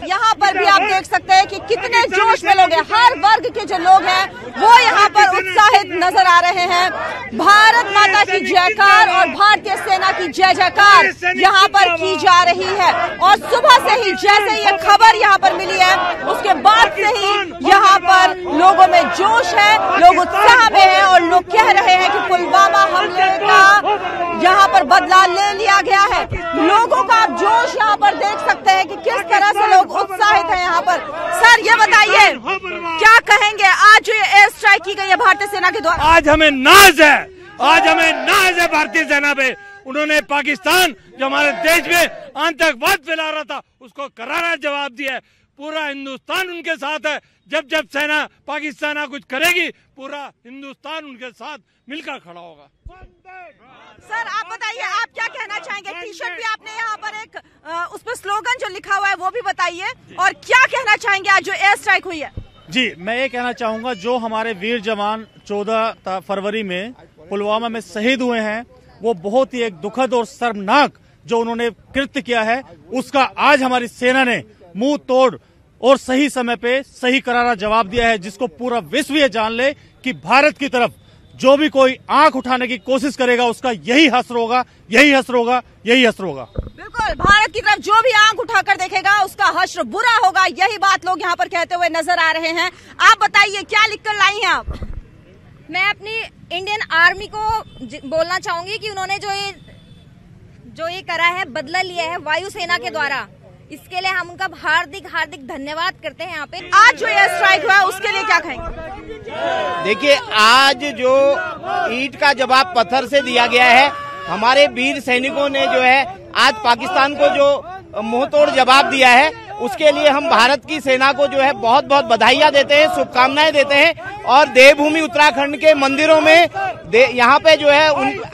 यहाँ पर भी आप देख सकते हैं कि कितने जोश में लोग हैं। हर वर्ग के जो लोग हैं वो यहाँ पर उत्साहित नजर आ रहे हैं। भारत माता की जयकार और भारतीय सेना की जय जयकार यहाँ पर की जा रही है। और सुबह से ही जैसे ये खबर यहाँ पर मिली है उसके बाद से ही यहाँ पर लोगों में जोश है, लोग उत्साह में हैं और लोग कह रहे हैं कि पुलवामा हमले का यहाँ पर बदला ले लिया गया है। लोगों का आप जोश यहाँ पर देख सकते हैं कि किस तरह से लोग उत्साहित हैं यहाँ पर। सर ये बताइए क्या कहेंगे, आज जो ये एयर स्ट्राइक की गई है भारतीय सेना के द्वारा? आज हमें नाज है, आज हमें नाज है भारतीय सेना पे। उन्होंने पाकिस्तान जो हमारे देश में आतंकवाद फैला रहा था उसको करारा जवाब दिया है। पूरा हिंदुस्तान उनके साथ है। जब जब सेना पाकिस्तान कुछ करेगी पूरा हिंदुस्तान उनके साथ मिलकर खड़ा होगा। सर आप बताइए, आप क्या कहना चाहेंगे? टी शर्ट भी आपने यहाँ पर एक उस पर स्लोगन जो लिखा हुआ है वो भी बताइए, और क्या कहना चाहेंगे आज जो एयर स्ट्राइक हुई है? जी मैं ये कहना चाहूंगा जो हमारे वीर जवान 14 फरवरी में पुलवामा में शहीद हुए हैं वो बहुत ही एक दुखद और शर्मनाक जो उन्होंने कृत्य किया है उसका आज हमारी सेना ने मुंह तोड़ और सही समय पे सही करारा जवाब दिया है, जिसको पूरा विश्व ये जान ले कि भारत की तरफ जो भी कोई आंख उठाने की कोशिश करेगा उसका यही हश्र होगा, यही हश्र होगा, यही हश्र होगा। बिल्कुल, भारत की तरफ जो भी आंख उठाकर देखेगा उसका हश्र बुरा होगा, यही बात लोग यहाँ पर कहते हुए नजर आ रहे हैं। आप बताइए क्या लिखकर लाई हैं आप? मैं अपनी इंडियन आर्मी को बोलना चाहूंगी कि उन्होंने जो ये करा है, बदला लिया है वायुसेना के द्वारा, इसके लिए हम उनका हार्दिक हार्दिक धन्यवाद करते हैं। यहाँ पे आज जो एयर स्ट्राइक हुआ है उसके लिए क्या कहेंगे? देखिए आज जो ईंट का जवाब पत्थर से दिया गया है, हमारे वीर सैनिकों ने जो है आज पाकिस्तान को जो मुंहतोड़ जवाब दिया है उसके लिए हम भारत की सेना को जो है बहुत बहुत बधाइयां देते हैं, शुभकामनाएं देते हैं। और देवभूमि उत्तराखंड के मंदिरों में यहाँ पे जो है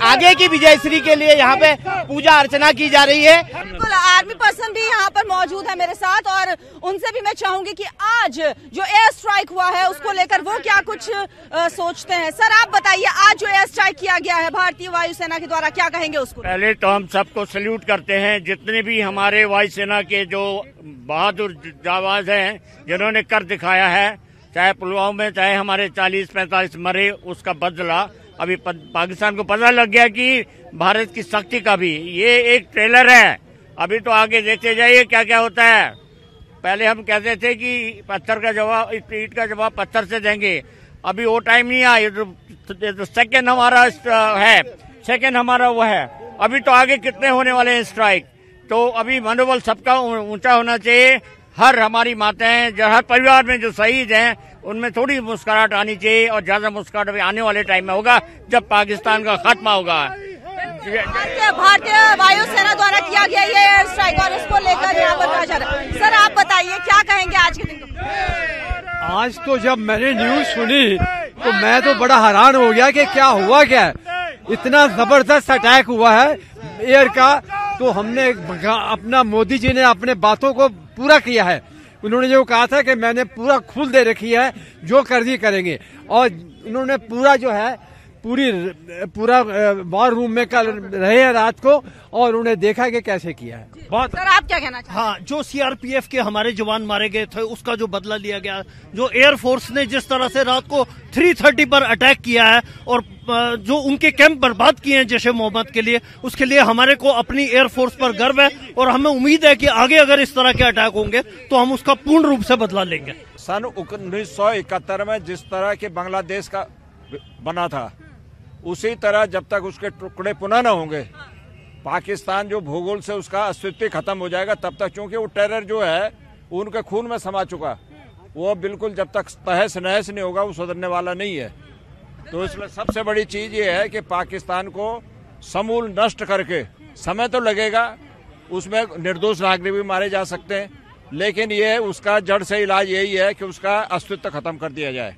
आगे की विजयश्री के लिए यहाँ पे पूजा अर्चना की जा रही है। बिल्कुल, आर्मी पर्सन भी यहाँ पर मौजूद है मेरे साथ और उनसे भी मैं चाहूंगी कि आज जो एयर स्ट्राइक हुआ है उसको लेकर वो क्या कुछ सोचते हैं। सर आप बताइए, आज जो एयर स्ट्राइक किया गया है भारतीय वायुसेना के द्वारा, क्या कहेंगे उसको? पहले तो हम सबको सल्यूट करते हैं, जितने भी हमारे वायुसेना के जो बहादुर जाबाज हैं जिन्होंने कर दिखाया है, चाहे पुलवामा में चाहे हमारे 40-45 मरे, उसका बदला अभी पाकिस्तान को पता लग गया कि भारत की शक्ति का भी ये एक ट्रेलर है। अभी तो आगे देखते जाइए क्या क्या होता है। पहले हम कहते थे कि पत्थर का जवाब, ईंट का जवाब पत्थर से देंगे, अभी वो टाइम नहीं आया। तो सेकेंड हमारा है, सेकेंड हमारा वो है। अभी तो आगे कितने होने वाले हैं स्ट्राइक, तो अभी मनोबल सबका ऊंचा होना चाहिए। हर हमारी माताएं, हर परिवार में जो शहीद हैं उनमें थोड़ी मुस्कुराहट आनी चाहिए, और ज्यादा मुस्कुराहट अभी आने वाले टाइम में होगा जब पाकिस्तान का खात्मा होगा। भारतीय वायुसेना द्वारा किया गया ये एयर स्ट्राइक और उसको लेकर यहाँ पर कहा जा रहा है। सर आप बताइए क्या कहेंगे आज के दिन को? आज तो जब मैंने न्यूज सुनी तो मैं तो बड़ा हैरान हो गया कि क्या हुआ, क्या इतना जबरदस्त अटैक हुआ है एयर का। तो हमने अपना मोदी जी ने अपने बातों को पूरा किया है। उन्होंने जो कहा था कि मैंने पूरा खुल दे रखी है, जो कर दी करेंगे, और उन्होंने पूरा जो है पूरा वॉर रूम में कल रहे हैं रात को और उन्हें देखा कि कैसे किया है। बहुत सर आप क्या कहना चाहते हैं? हाँ, जो सीआरपीएफ के हमारे जवान मारे गए थे उसका जो बदला लिया गया, जो एयरफोर्स ने जिस तरह से रात को 3:30 पर अटैक किया है और जो उनके कैंप बर्बाद किए हैं जैश ए मोहम्मद के लिए, उसके लिए हमारे को अपनी एयरफोर्स पर गर्व है और हमें उम्मीद है कि आगे अगर इस तरह के अटैक होंगे तो हम उसका पूर्ण रूप से बदला लेंगे। सन 1971 में जिस तरह के बांग्लादेश का बना था उसी तरह जब तक उसके टुकड़े पुनः न होंगे, पाकिस्तान जो भूगोल से उसका अस्तित्व खत्म हो जाएगा तब तक, क्योंकि वो टेरर जो है उनके खून में समा चुका, वो बिल्कुल जब तक तहस नहस नहीं होगा वो सुधरने वाला नहीं है। तो इसमें सबसे बड़ी चीज ये है कि पाकिस्तान को समूल नष्ट करके, समय तो लगेगा, उसमें निर्दोष नागरिक भी मारे जा सकते हैं, लेकिन ये उसका जड़ से इलाज यही है कि उसका अस्तित्व खत्म कर दिया जाए।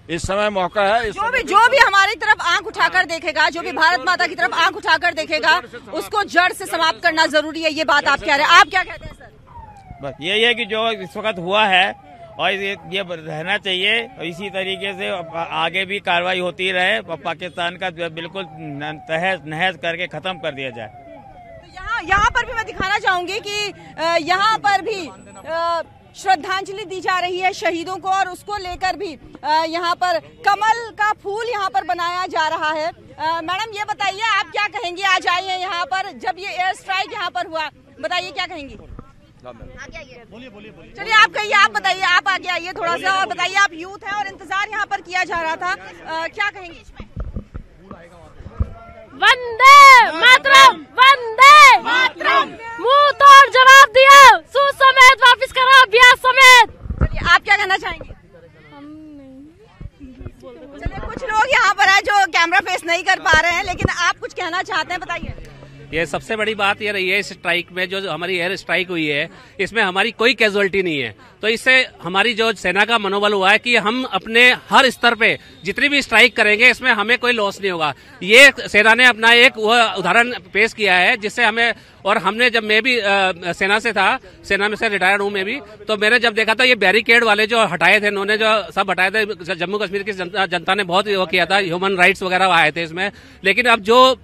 इस समय मौका है। जो भी हमारी तरफ आंख उठाकर देखेगा, जो भी भारत माता की तरफ आंख उठाकर देखेगा, उसको जड़ से समाप्त करना जरूरी है। ये बात आप कह रहे हैं, आप क्या कहते हैं सर? बस यही है कि जो इस वक्त हुआ है और ये रहना चाहिए, और इसी तरीके से आगे भी कार्रवाई होती रहे और पाकिस्तान का बिल्कुल तहस नहस करके खत्म कर दिया जाए। यहाँ पर भी मैं दिखाना चाहूंगी कि यहाँ पर भी श्रद्धांजलि दी जा रही है शहीदों को, और उसको लेकर भी यहाँ पर कमल का फूल यहाँ पर बनाया जा रहा है। मैडम ये बताइए, आप क्या कहेंगे? आज आई हैं यहाँ पर, जब ये एयर स्ट्राइक यहाँ पर हुआ, बताइए क्या कहेंगी? चलिए आप कहिए, आप बताइए, आप आगे आइए थोड़ा सा और बताइए। आप यूथ हैं और इंतजार यहाँ पर किया जा रहा था, क्या कहेंगे इसमें? वंदे मातरम, वंदे मातरम, मुंह तोड़ जवाब दिया, सूद समेत वापस करा, ब्याज समेत। चलिए आप क्या कहना चाहेंगे? चलिए कुछ लोग यहाँ पर है जो कैमरा फेस नहीं कर पा रहे हैं, लेकिन आप कुछ कहना चाहते हैं, बताइए। ये सबसे बड़ी बात ये रही है इस स्ट्राइक में, जो हमारी एयर स्ट्राइक हुई है, इसमें हमारी कोई कैजुअलिटी नहीं है। तो इससे हमारी जो सेना का मनोबल हुआ है कि हम अपने हर स्तर पे जितनी भी स्ट्राइक करेंगे इसमें हमें कोई लॉस नहीं होगा। ये सेना ने अपना एक उदाहरण पेश किया है जिससे हमें, और हमने जब मैं भी सेना से था, सेना में से रिटायर्ड हूँ मैं भी, तो मैंने जब देखा था ये बैरिकेड वाले जो हटाए थे, उन्होंने जो सब हटाए थे, जम्मू कश्मीर की जनता ने बहुत वो किया था, ह्यूमन राइट्स वगैरह आए थे इसमें। लेकिन अब जो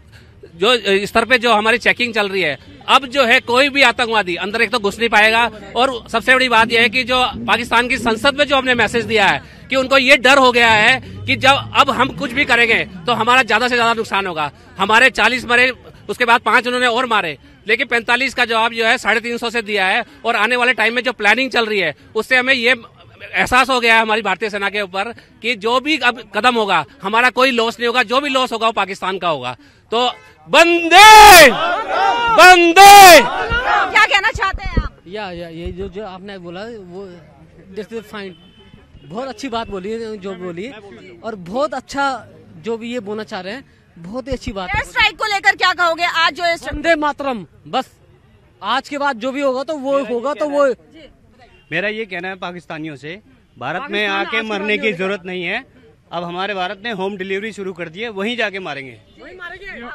स्तर पे जो हमारी चेकिंग चल रही है, अब जो है कोई भी आतंकवादी अंदर एक तो घुस नहीं पाएगा। और सबसे बड़ी बात यह है कि जो पाकिस्तान की संसद में जो हमने मैसेज दिया है कि उनको ये डर हो गया है कि जब अब हम कुछ भी करेंगे तो हमारा ज्यादा से ज्यादा नुकसान होगा। हमारे 40 मरे, उसके बाद 5 उन्होंने और मारे, लेकिन 45 का जवाब जो है 350 से दिया है। और आने वाले टाइम में जो प्लानिंग चल रही है उससे हमें ये एहसास हो गया है हमारी भारतीय सेना के ऊपर कि जो भी अब कदम होगा हमारा कोई लॉस नहीं होगा, जो भी लॉस होगा वो पाकिस्तान का होगा। तो बंदे बंदे। क्या कहना चाहते हैं आप? ये जो आपने बोला वो फाइन, बहुत अच्छी बात बोली है जो बोली, और बहुत अच्छा जो भी ये बोलना चाह रहे हैं, बहुत ही अच्छी बात है। एयर स्ट्राइक को लेकर क्या कहोगे? आज जो वंदे मातरम, बस आज के बाद जो भी होगा तो वो होगा, तो वो मेरा ये कहना है पाकिस्तानियों से, भारत में आके मरने की जरूरत नहीं है। अब हमारे भारत ने होम डिलीवरी शुरू कर दी है, वहीं जाके मारेंगे।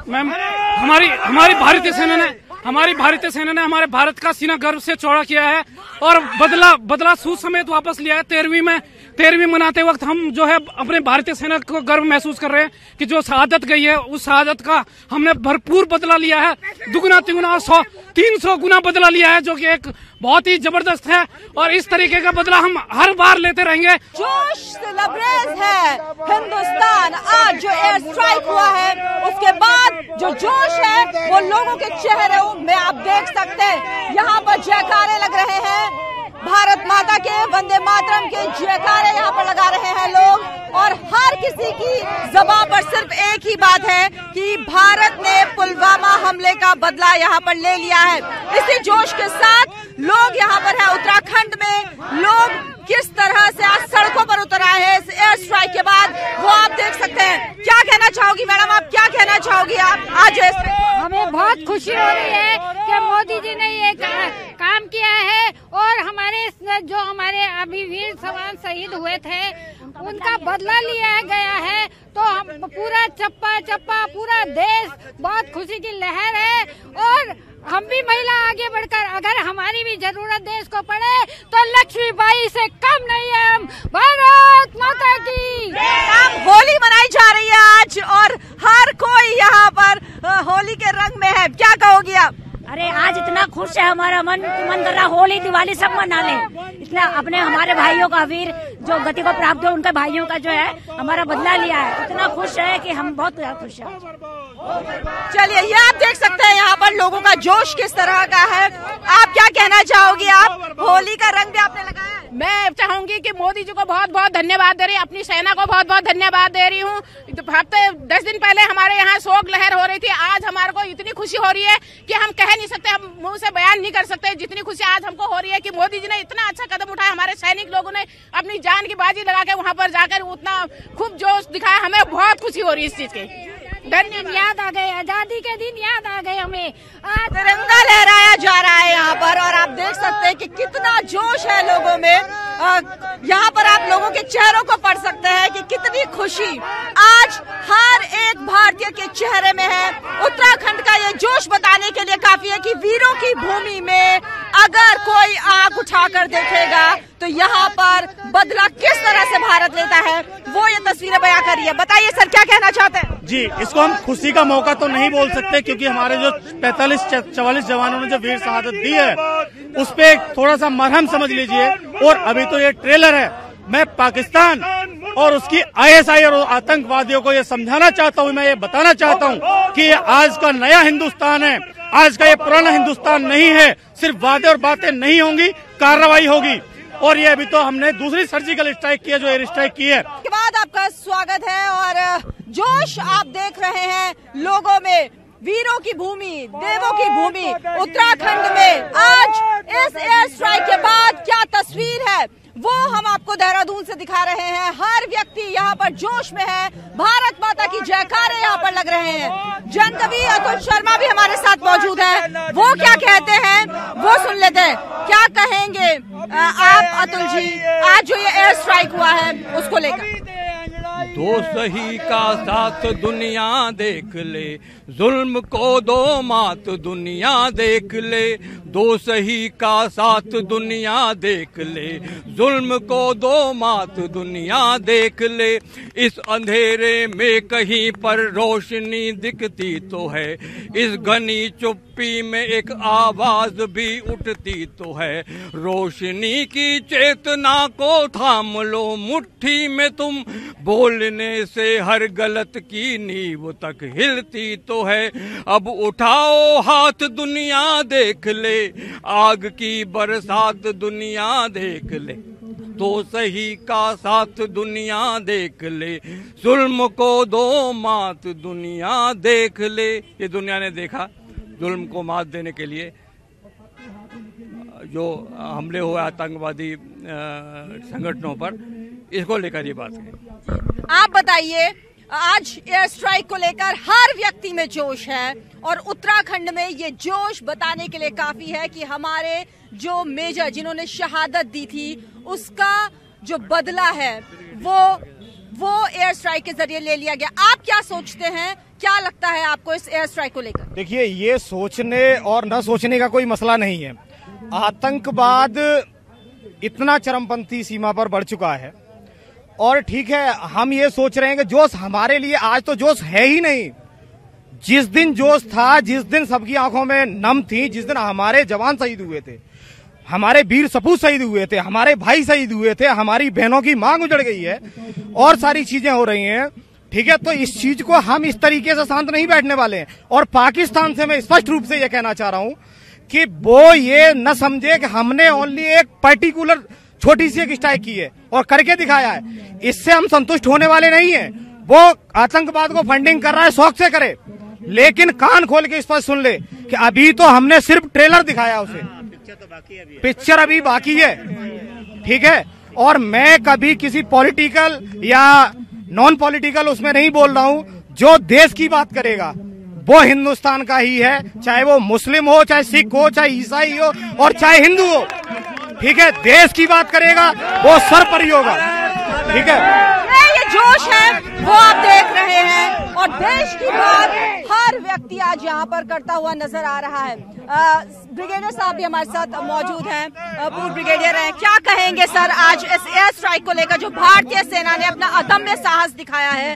मैम हमारी भारतीय सेना ने हमारे भारत का सीना गर्व से चौड़ा किया है और बदला सूद समेत वापस लिया है। 13वीं मनाते वक्त हम जो है अपने भारतीय सेना को गर्व महसूस कर रहे हैं कि जो शहादत गई है उस शहादत का हमने भरपूर बदला लिया है, दुगुना तिगुना और 300 गुना बदला लिया है, जो कि एक बहुत ही जबरदस्त है। और इस तरीके का बदला हम हर बार लेते रहेंगे। जोश से लबरेज है हिंदुस्तान। आज जो एयर स्ट्राइक हुआ है उसके बाद जो जोश है वो लोगों के चेहरों में आप देख सकते हैं। यहाँ पर जयकारे लग रहे हैं, भारत माता के, वंदे मातरम के जयकारे यहाँ पर लगा रहे हैं लोग। और हर किसी की ज़बान पर सिर्फ एक ही बात है कि भारत ने पुलवामा हमले का बदला यहाँ पर ले लिया है। इसी जोश के साथ लोग यहाँ पर है। उत्तराखंड में लोग किस तरह से आज सड़कों पर उतर आए हैं इस एयर स्ट्राइक के बाद, वो आप देख सकते हैं। क्या कहना चाहोगी मैडम, आप क्या कहना चाहोगी? आप आज हमें बहुत खुशी हो रही है कि मोदी जी ने ये काम किया है और हमारे अभी वीर जवान शहीद हुए थे उनका बदला लिया गया है। तो हम पूरा चप्पा पूरा देश बहुत खुशी की लहर है। और हम भी महिला आगे बढ़कर, अगर हमारी भी जरूरत देश को पड़े तो लक्ष्मीबाई से कम नहीं है हम। भारत माता की। होली मनाई जा रही है आज और हर कोई यहाँ पर होली के रंग में है। क्या कहोगी आप? अरे आज इतना खुश है, हमारा मन कर रहा होली दिवाली सब मना ले। इतना अपने हमारे भाइयों का, वीर जो गति को प्राप्त हो उनके भाइयों का जो है हमारा बदला लिया है। इतना खुश है कि हम बहुत खुश हैं। चलिए ये आप देख सकते हैं यहाँ पर लोगों का जोश किस तरह का है। आप क्या कहना चाहोगी? आप होली का रंग भी आपने लगाया है। मैं चाहूंगी कि मोदी जी को बहुत बहुत धन्यवाद दे रही, अपनी सेना को बहुत बहुत धन्यवाद दे रही हूँ। हफ्ते 10 दिन पहले हमारे यहाँ शोक लहर हो रही थी, आज हमारे को इतनी खुशी हो रही है कि हम कह नहीं सकते, हम मुंह से बयान नहीं कर सकते जितनी खुशी आज हमको हो रही है कि मोदी जी ने इतना अच्छा कदम उठाया। हमारे सैनिक लोगों ने अपनी जान की बाजी लगा के वहाँ पर जाकर उतना खूब जोश दिखाया। हमें बहुत खुशी हो रही है इस चीज की। धन्यवाद। याद आ गए, आजादी के दिन याद आ गए हमें। आज तिरंगा लहराया जा रहा है यहाँ पर और आप देख सकते हैं कि कितना जोश है लोगों में। यहाँ पर आप लोगों के चेहरों को पढ़ सकते हैं कि कितनी खुशी आज हर एक भारतीय के चेहरे में है। उत्तराखंड का ये जोश बताने के लिए काफी है कि वीरों की भूमि में अगर कोई आंख उठाकर देखेगा तो यहाँ पर बदला किस तरह से भारत लेता है वो ये तस्वीरें बयां कर रही है। बताइए सर, क्या कहना चाहते हैं? जी, इसको हम खुशी का मौका तो नहीं बोल सकते, क्योंकि हमारे जो 45-44 जवानों ने जो वीर शहादत दी है उस पे थोड़ा सा मरहम समझ लीजिए। और अभी तो ये ट्रेलर है। मैं पाकिस्तान और उसकी ISI और आतंकवादियों को ये समझाना चाहता हूँ, मैं ये बताना चाहता हूँ कि ये आज का नया हिंदुस्तान है, आज का ये पुराना हिंदुस्तान नहीं है। सिर्फ वादे और बातें नहीं होंगी, कार्रवाई होगी। और ये अभी तो हमने दूसरी सर्जिकल स्ट्राइक की है, जो एयर स्ट्राइक की है। के बाद आपका स्वागत है और जोश आप देख रहे हैं लोगों में, वीरों की भूमि, देवों की भूमि उत्तराखंड में आज इस एयर स्ट्राइक के बाद क्या तस्वीर है वो हम आपको देहरादून से दिखा रहे हैं। हर व्यक्ति यहाँ पर जोश में है, भारत माता की जयकारे यहाँ पर लग रहे हैं। जनकवि अतुल शर्मा भी हमारे साथ मौजूद है, वो क्या कहते हैं वो सुन लेते हैं। क्या कहेंगे आप अतुल जी, आज जो ये एयर स्ट्राइक हुआ है उसको लेकर? दो सही का साथ दुनिया देख ले, जुल्म को दो मात दुनिया देख ले। दो सही का साथ दुनिया देख ले, जुल्म को दो मात दुनिया देख ले। इस अंधेरे में कहीं पर रोशनी दिखती तो है, इस घनी चुप्पी में एक आवाज भी उठती तो है। रोशनी की चेतना को थाम लो मुट्ठी में तुम, बोलने से हर गलत की नींव तक हिलती तो है। अब उठाओ हाथ दुनिया देख ले, आग की बरसात दुनिया देख ले। तो सही का साथ दुनिया देख ले, जुल्म को दो मात दुनिया देख ले। ये दुनिया ने देखा, जुल्म को मात देने के लिए जो हमले हुए आतंकवादी संगठनों पर, इसको लेकर ये बात है। आप बताइए, आज एयर स्ट्राइक को लेकर हर व्यक्ति में जोश है और उत्तराखंड में ये जोश बताने के लिए काफी है कि हमारे जो मेजर जिन्होंने शहादत दी थी उसका जो बदला है वो एयर स्ट्राइक के जरिए ले लिया गया। आप क्या सोचते हैं, क्या लगता है आपको इस एयर स्ट्राइक को लेकर? देखिए, ये सोचने और न सोचने का कोई मसला नहीं है। आतंकवाद इतना चरमपंथी सीमा पर बढ़ चुका है और ठीक है, हम ये सोच रहे हैं कि जोश हमारे लिए आज तो जोश है ही नहीं। जिस दिन जोश था, जिस दिन सबकी आंखों में नम थी, जिस दिन हमारे जवान शहीद हुए थे, हमारे वीर सपूत शहीद हुए थे, हमारे भाई शहीद हुए थे, हमारी बहनों की मांग उजड़ गई है और सारी चीजें हो रही हैं, ठीक है, तो इस चीज को हम इस तरीके से शांत नहीं बैठने वाले हैं। और पाकिस्तान से मैं स्पष्ट रूप से ये कहना चाह रहा हूं कि वो ये न समझे कि हमने ओनली एक पर्टिकुलर छोटी सी एक स्ट्राइक की है और करके दिखाया है, इससे हम संतुष्ट होने वाले नहीं है। वो आतंकवाद को फंडिंग कर रहा है, शौक से करे, लेकिन कान खोल के इस पर सुन ले कि अभी तो हमने सिर्फ ट्रेलर दिखाया उसे, पिक्चर अभी बाकी है, ठीक है। और मैं कभी किसी पॉलिटिकल या नॉन पॉलिटिकल उसमें नहीं बोल रहा हूं। जो देश की बात करेगा वो हिंदुस्तान का ही है, चाहे वो मुस्लिम हो, चाहे सिख हो, चाहे ईसाई हो और चाहे हिंदू हो, ठीक है। देश की बात करेगा वो सर्वोपरि होगा, ठीक है। ये जोश है वो आप देख रहे हैं और देश की बात हर व्यक्ति आज यहाँ पर करता हुआ नजर आ रहा है। ब्रिगेडियर साहब भी हमारे साथ मौजूद हैं, पूर्व ब्रिगेडियर हैं। क्या कहेंगे सर आज इस एयर स्ट्राइक को लेकर जो भारतीय सेना ने अपना अदम्य साहस दिखाया है,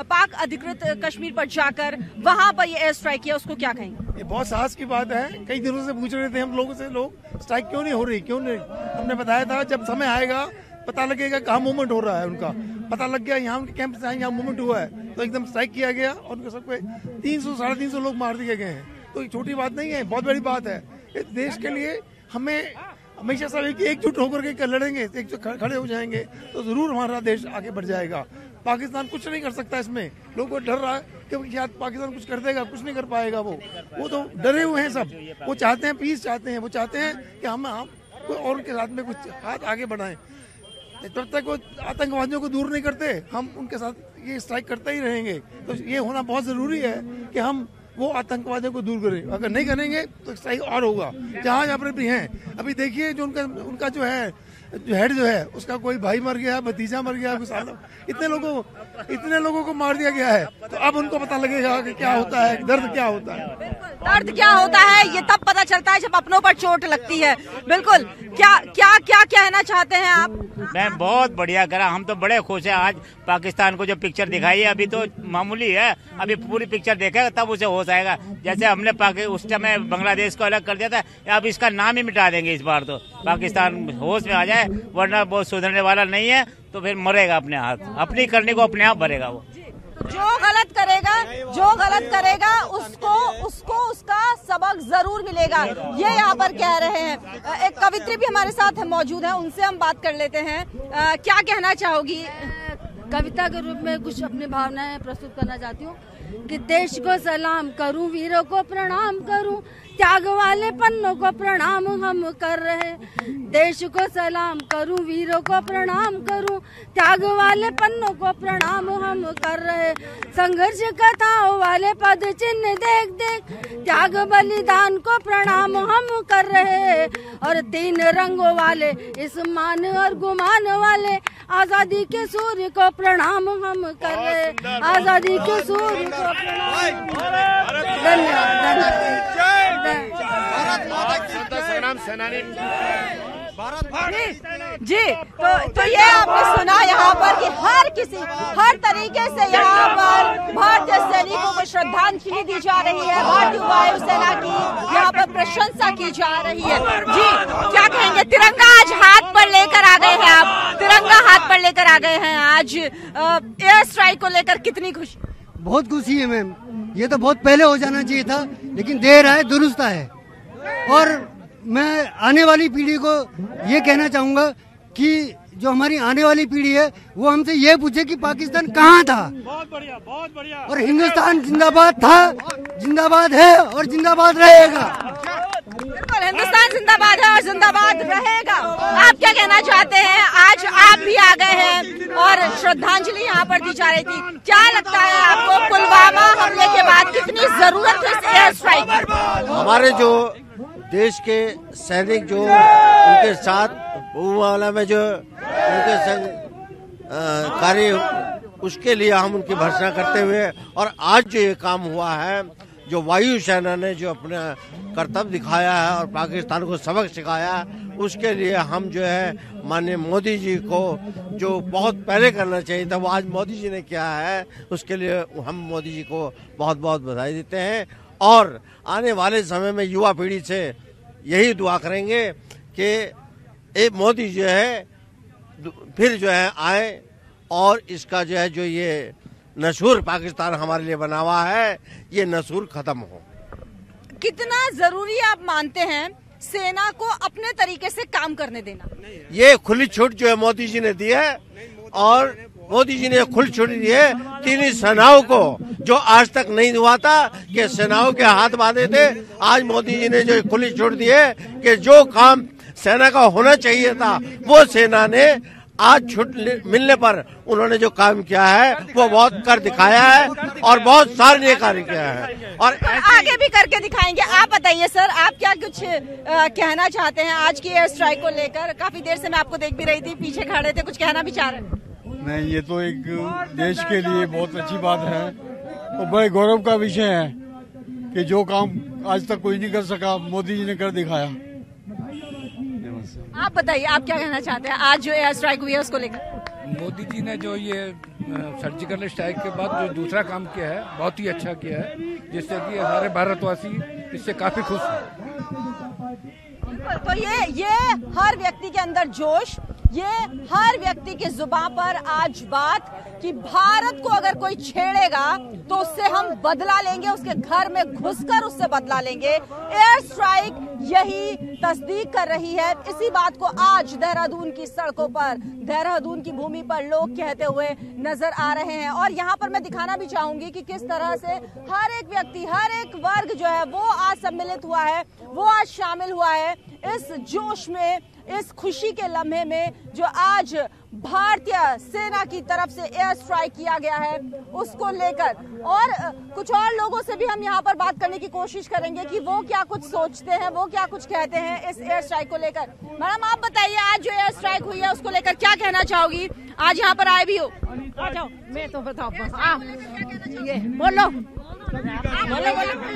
पाक अधिकृत कश्मीर पर जाकर वहां पर ये एयर स्ट्राइक किया, उसको क्या कहेंगे? ये बहुत साहस की बात है। कई दिनों से पूछ रहे थे हम लोगों से, लोग स्ट्राइक क्यों नहीं हो रही, क्यों नहीं। हमने बताया था जब समय आएगा पता लगेगा कहाँ मूवमेंट हो रहा है, उनका पता लग गया। यहाँ उनके कैंप से यहाँ मूवमेंट हुआ है तो एकदम स्ट्राइक किया गया और उनको सबको 300-350 लोग मार दिए गए हैं। तो ये छोटी बात नहीं है, बहुत बड़ी बात है। इस देश के लिए हमें हमेशा सब एकजुट होकर के लड़ेंगे, एकजुट खड़े हो जाएंगे तो जरूर हमारा देश आगे बढ़ जाएगा। पाकिस्तान कुछ नहीं कर सकता इसमें। लोगों को डर रहा है कि शायद पाकिस्तान कुछ कर देगा, कुछ नहीं कर पाएगा। वो तो डरे हुए हैं सब। वो चाहते हैं पीस, चाहते हैं, वो चाहते हैं कि हम और उनके साथ में कुछ हाथ आगे बढ़ाएं। जब तक वो आतंकवादियों को दूर नहीं करते हम उनके साथ ये स्ट्राइक करते ही रहेंगे। तो ये होना बहुत जरूरी है कि हम वो आतंकवादियों को दूर करें। अगर नहीं करेंगे तो स्ट्राइक और होगा जहाँ पर भी हैं। अभी देखिए जो उनका जो है हेड जो है उसका कोई भाई मर गया, भतीजा मर गया, इतने लोगों को मार दिया गया है। तो अब उनको पता लगेगा कि क्या होता है, दर्द क्या होता है। दर्द क्या होता है ये तब पता चलता है जब अपनों पर चोट लगती है। बिल्कुल, क्या कहना चाहते हैं आप? मैं बहुत बढ़िया करा, हम तो बड़े खुश हैं। आज पाकिस्तान को जो पिक्चर दिखाई है अभी तो मामूली है, अभी पूरी पिक्चर देखेगा तब उसे होश आएगा। जैसे हमने उस समय बांग्लादेश को अलग कर दिया था, अब इसका नाम ही मिटा देंगे इस बार। तो पाकिस्तान होश में आ जाए, वरना बहुत सुधरने वाला नहीं है, तो फिर मरेगा अपने हाथ, अपनी करने को अपने आप भरेगा वो। जो गलत करेगा उसको उसका सबक जरूर मिलेगा, ये यहाँ पर कह रहे हैं। एक कवित्री भी हमारे साथ मौजूद है, उनसे हम बात कर लेते हैं। क्या कहना चाहोगी? कविता के रूप में कुछ अपनी भावनाएं प्रस्तुत करना चाहती हूँ कि देश को सलाम करूं, वीरों को प्रणाम करूं, त्याग वाले पन्नों को प्रणाम हम कर रहे। देश को सलाम करूं, वीरों को प्रणाम करूं, त्याग वाले पन्नों को प्रणाम हम कर रहे। संघर्ष कथाओं वाले पद चिन्ह देख देख, त्याग बलिदान को प्रणाम हम कर रहे। और 3 रंगों वाले इस मान और गुमान वाले आजादी के सूर्य को प्रणाम हम कर रहे। आजादी के सूर्य को प्रणाम। धन्यवाद। जी, तो ये आपने सुना यहाँ पर कि हर तरीके से यहाँ पर भारतीय सैनिकों को श्रद्धांजलि दी जा रही है, भारतीय वायुसेना की यहाँ पर प्रशंसा की जा रही है। जी, क्या कहेंगे? तिरंगा आज हाथ पर लेकर आ गए हैं आप, तिरंगा हाथ पर लेकर आ गए हैं आज एयर स्ट्राइक को लेकर, कितनी खुशी? बहुत खुशी है मैम, ये तो बहुत पहले हो जाना चाहिए था, लेकिन देर है दुरुस्त है। और मैं आने वाली पीढ़ी को ये कहना चाहूँगा कि जो हमारी आने वाली पीढ़ी है वो हमसे ये पूछे कि पाकिस्तान कहाँ था। बहुत बढ़िया। और हिंदुस्तान जिंदाबाद था, जिंदाबाद है और जिंदाबाद रहेगा। बिल्कुल, हिंदुस्तान जिंदाबाद है और जिंदाबाद रहेगा। आप क्या कहना चाहते हैं? आज आप भी आ गए हैं और श्रद्धांजलि यहाँ पर दी जा रही थी, क्या लगता है आपको पुलवामा हमले के बाद कितनी जरूरत है इस एयर स्ट्राइक की? हमारे जो देश के सैनिक जो उनके साथ पुलवामा में जो उनके संग कार्य, उसके लिए हम उनकी भर्त्सना करते हुए, और आज जो ये काम हुआ है, जो वायुसेना ने जो अपना कर्तव्य दिखाया है और पाकिस्तान को सबक सिखाया है, उसके लिए हम जो है माननीय मोदी जी को जो बहुत पहले करना चाहिए था वो आज मोदी जी ने किया है, उसके लिए हम मोदी जी को बहुत बहुत बधाई देते हैं। और आने वाले समय में युवा पीढ़ी से यही दुआ करेंगे कि मोदी जो है फिर जो है आए और इसका जो है जो ये नसूर पाकिस्तान हमारे लिए बना हुआ है, ये नसूर खत्म हो। कितना जरूरी आप मानते हैं सेना को अपने तरीके से काम करने देना? ये खुली छूट जो है मोदी जी ने दी है, और मोदी जी ने खुली छूट दी है तीनों सेनाओं को, जो आज तक नहीं हुआ था कि सेनाओं के हाथ बांधे थे। आज मोदी जी ने जो खुली छूट दी है कि जो काम सेना का होना चाहिए था वो सेना ने आज छूट मिलने पर उन्होंने जो काम किया है वो बहुत कर दिखाया है और बहुत सारे कार्य किया है और आगे भी करके दिखाएंगे। आप बताइए सर, आप क्या कुछ कहना चाहते हैं आज की एयर स्ट्राइक को लेकर? काफी देर से मैं आपको देख भी रही थी, पीछे खड़े थे, कुछ कहना भी चाह रहे हैं? नहीं, ये तो एक देश के लिए बहुत अच्छी बात है और बड़े गौरव का विषय है कि जो काम आज तक कोई नहीं कर सका मोदी जी ने कर दिखाया। आप बताइए, आप क्या कहना चाहते हैं आज जो एयर स्ट्राइक हुई है उसको लेकर? मोदी जी ने जो ये सर्जिकल स्ट्राइक के बाद जो दूसरा काम किया है बहुत ही अच्छा किया है, जिससे कि सारे भारतवासी इससे काफी खुश हैं। तो ये हर व्यक्ति के अंदर जोश, ये हर व्यक्ति की जुबान पर आज बात कि भारत को अगर कोई छेड़ेगा तो उससे हम बदला लेंगे, उसके घर में घुसकर उससे बदला लेंगे। एयर स्ट्राइक यही तस्दीक कर रही है। इसी बात को आज देहरादून की सड़कों पर, देहरादून की भूमि पर लोग कहते हुए नजर आ रहे हैं। और यहाँ पर मैं दिखाना भी चाहूंगी कि किस तरह से हर एक व्यक्ति, हर एक वर्ग जो है वो आज सम्मिलित हुआ है, वो आज शामिल हुआ है इस जोश में, इस खुशी के लम्हे में जो आज भारतीय सेना की तरफ से एयर स्ट्राइक किया गया है उसको लेकर, और कुछ और लोगों से भी हम यहाँ पर बात करने की कोशिश करेंगे कि वो क्या कुछ सोचते हैं, वो क्या कुछ कहते हैं इस एयर स्ट्राइक को लेकर। मैडम आप बताइए, आज जो एयर स्ट्राइक हुई है उसको लेकर क्या कहना चाहोगी? आज यहाँ पर आए भी हो। आ जाओ, मैं तो बताओ, बोलो।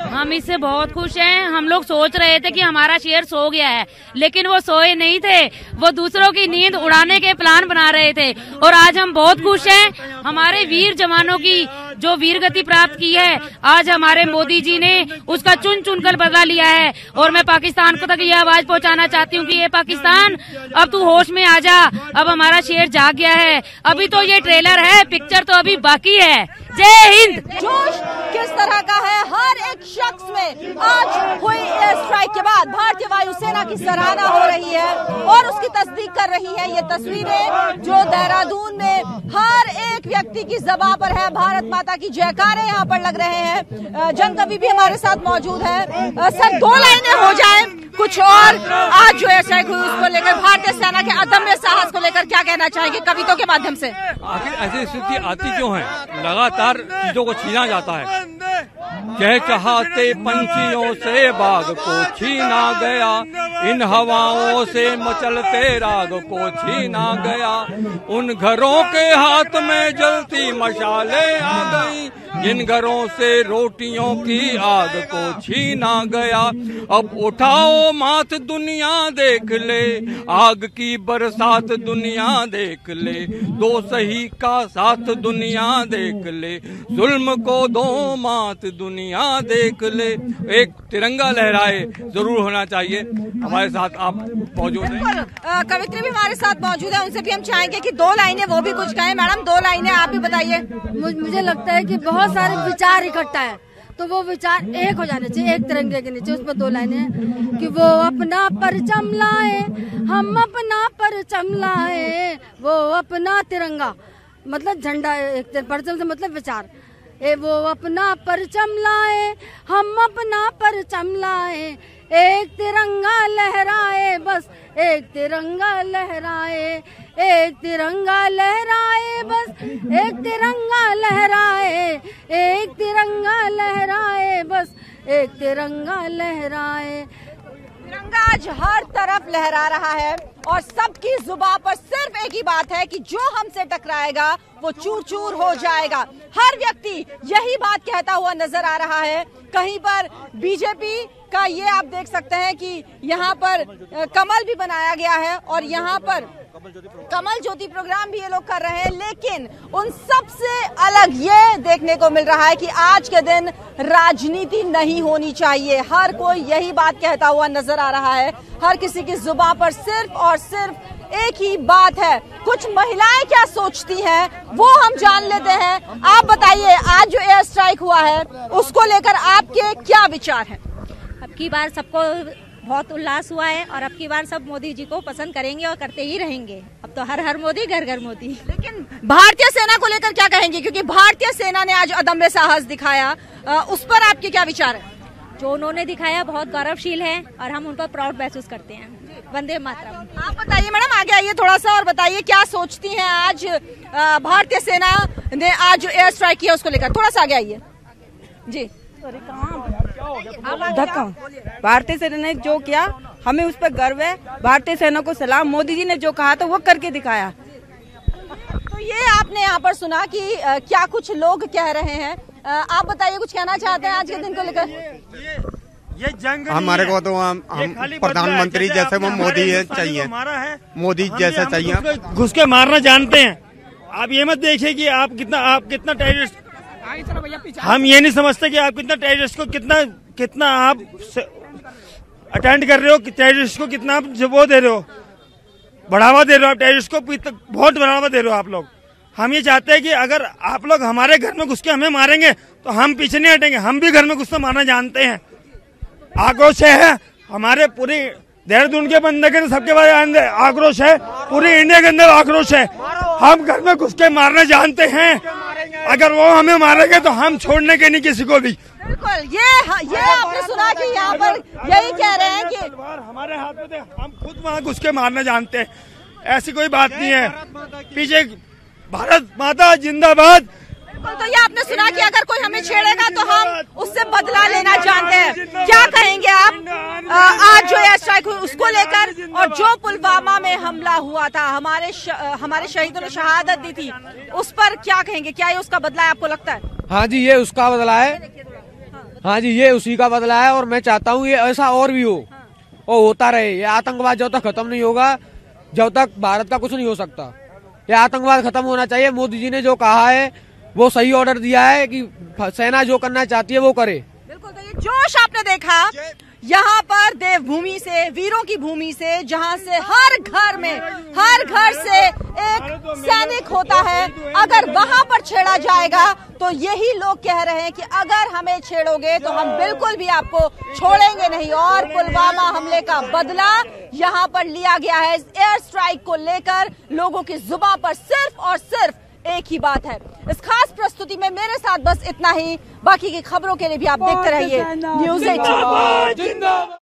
हम इससे बहुत खुश हैं। हम लोग सोच रहे थे कि हमारा शेर सो गया है, लेकिन वो सोए नहीं थे, वो दूसरों की नींद उड़ाने के प्लान बना रहे थे। और आज हम बहुत खुश हैं। हमारे वीर जवानों की जो वीर गति प्राप्त की है, आज हमारे मोदी जी ने उसका चुन चुनकर बदला लिया है। और मैं पाकिस्तान को तक ये आवाज पहुंचाना चाहती हूँ कि ये पाकिस्तान, अब तू होश में आ जा, अब हमारा शेर जाग गया है। अभी तो ये ट्रेलर है, पिक्चर तो अभी बाकी है। जय हिंद। जोश किस तरह का है हर एक शख्स में आज हुई एयर स्ट्राइक के बाद भारतीय वायुसेना की सराहना हो रही है और उसकी तस्दीक कर रही है ये तस्वीरें जो देहरादून में हर एक व्यक्ति की ज़बान पर है। भारत माता की जयकारे यहाँ पर लग रहे हैं। जन कवि भी हमारे साथ मौजूद है। सर, 2 लाइनें हो जाए कुछ और आज जो एयर स्ट्राइक हुई उसको लेकर, भारतीय सेना के अदम्य साहस को लेकर क्या कहना चाहेंगे कविताओं के माध्यम से? आखिर ऐसी स्थिति आती क्यों है? लगातार चीजों को छीना जाता है। चहचहाते पंछियों से बाग को छीना गया, इन हवाओं से मचलते राग को छीना गया। उन घरों के हाथ में जलती मशालें आ गई, जिन घरों से रोटियों की आग को छीना गया। अब उठाओ माथ दुनिया देख ले, आग की बरसात दुनिया देख ले, दो सही का साथ दुनिया देख ले, जुल्म को दो मात दुनिया देख ले। एक तिरंगा लहराए जरूर होना चाहिए। हमारे साथ आप मौजूद हैं, कवित्री भी हमारे साथ मौजूद है, उनसे भी हम चाहेंगे कि 2 लाइनें वो भी कुछ कहें। मैडम 2 लाइनें आप भी बताइए। मुझे लगता है कि बहुत सारे विचार इकट्ठा है, तो वो विचार एक हो जाने चाहिए, एक तिरंगे के नीचे। उसमें 2 लाइनें हैं कि वो अपना परचम लाए, हम अपना परचम लाए, वो अपना तिरंगा, मतलब झंडा, एक परचम से मतलब विचार। वो अपना परचम लाए, हम अपना परचम लाए, एक तिरंगा लहराए, बस एक तिरंगा लहराए, एक तिरंगा लहराए, बस एक तिरंगा लहराए, एक तिरंगा लहराए, बस एक तिरंगा लहराए। तिरंगा आज हर तरफ लहरा रहा है और सबकी जुबान पर सिर्फ एक ही बात है कि जो हमसे टकराएगा वो चूर चूर हो जाएगा। हर व्यक्ति यही बात कहता हुआ नजर आ रहा है। कहीं पर बीजेपी का ये आप देख सकते हैं कि यहाँ पर कमल भी बनाया गया है और यहाँ पर कमल ज्योति प्रोग्राम भी ये लोग कर रहे हैं, लेकिन उन सब से अलग ये देखने को मिल रहा है कि आज के दिन राजनीति नहीं होनी चाहिए। हर कोई यही बात कहता हुआ नजर आ रहा है। हर किसी की जुबान पर सिर्फ और सिर्फ एक ही बात है। कुछ महिलाएं क्या सोचती हैं वो हम जान लेते हैं। आप बताइए, आज जो एयर स्ट्राइक हुआ है उसको लेकर आपके क्या विचार हैं? अब की बार सबको बहुत उल्लास हुआ है और अब की बार सब मोदी जी को पसंद करेंगे और करते ही रहेंगे। अब तो हर हर मोदी, घर घर मोदी। लेकिन भारतीय सेना को लेकर क्या कहेंगे, क्योंकि भारतीय सेना ने आज अदम्य साहस दिखाया, उस पर आपके क्या विचार है? जो उन्होंने दिखाया बहुत गौरवशील है और हम उनको प्राउड महसूस करते हैं। वंदे मातरम। आप बताइए मैडम, आगे आइए थोड़ा सा और बताइए क्या सोचती हैं आज भारतीय सेना ने आज जो एयर स्ट्राइक किया उसको लेकर। थोड़ा सा आगे आइए जी। धक्का भारतीय सेना ने जो किया हमें उस पर गर्व है। भारतीय सेना को सलाम। मोदी जी ने जो कहा था वो करके दिखाया। तो ये आपने यहाँ पर सुना कि क्या कुछ लोग कह रहे हैं। आप बताइए, कुछ कहना चाहते हैं आज के दिन को लेकर? ये जंग हमारे को तो हम प्रधानमंत्री जैसे वो मोदी चाहिए, मोदी जैसा चाहिए। घुस के मारना जानते हैं। आप ये मत देखिए कि आप कितना टेररिस्ट, हम ये नहीं समझते कि आप कितना टेररिस्ट को कितना आप अटेंड कर रहे हो, टेररिस्ट को कितना आप वो दे रहे हो, बढ़ावा दे रहे हो। आप टेररिस्ट को बहुत बढ़ावा दे रहे हो आप लोग। हम ये चाहते हैं कि अगर आप लोग हमारे घर में घुस के हमें मारेंगे तो हम पीछे नहीं हटेंगे। हम भी घर में घुस के मारना जानते हैं। आक्रोश है हमारे पूरी देहरादून के बंदे के सबके बारे आक्रोश है, पूरी इंडिया के अंदर आक्रोश है। हम घर में घुस के मारना जानते हैं। अगर वो हमें मारेंगे तो हम छोड़ने के नहीं किसी को भी। बिल्कुल, ये आपने सुना कि यहाँ पर यही कह रहे हैं कि हमारे हाथ में हम खुद वहाँ घुस के मारना जानते हैं। ऐसी कोई बात नहीं है। पीछे भारत माता जिंदाबाद। तो ये आपने सुना कि अगर कोई हमें छेड़ेगा तो हम उससे बदला लेना जानते हैं। क्या कहेंगे आप आज जो एयर स्ट्राइक हुई उसको लेकर, और जो पुलवामा में हमला हुआ था, हमारे शहीदों ने शहादत दी थी, उस पर क्या कहेंगे? क्या ये उसका बदला है आपको लगता है? हाँ जी, ये उसका बदला है। हाँ जी, ये उसी का बदला है और मैं चाहता हूँ ये ऐसा और भी हो और होता रहे। ये आतंकवाद जब तक खत्म नहीं होगा, जब तक भारत का कुछ नहीं हो सकता। ये आतंकवाद खत्म होना चाहिए। मोदी जी ने जो कहा है वो सही ऑर्डर दिया है कि सेना जो करना चाहती है वो करे। बिल्कुल। तो ये जोश आपने देखा यहाँ पर देवभूमि से, वीरों की भूमि से, जहाँ से हर घर से एक सैनिक होता है। अगर वहाँ पर छेड़ा जाएगा तो यही लोग कह रहे हैं कि अगर हमें छेड़ोगे तो हम बिल्कुल भी आपको छोड़ेंगे नहीं। और पुलवामा हमले का बदला यहाँ पर लिया गया है। एयर स्ट्राइक को लेकर लोगों की जुबान पर सिर्फ और सिर्फ एक ही बात है। इस खास प्रस्तुति में मेरे साथ बस इतना ही। बाकी की खबरों के लिए भी आप देखते रहिए News 18।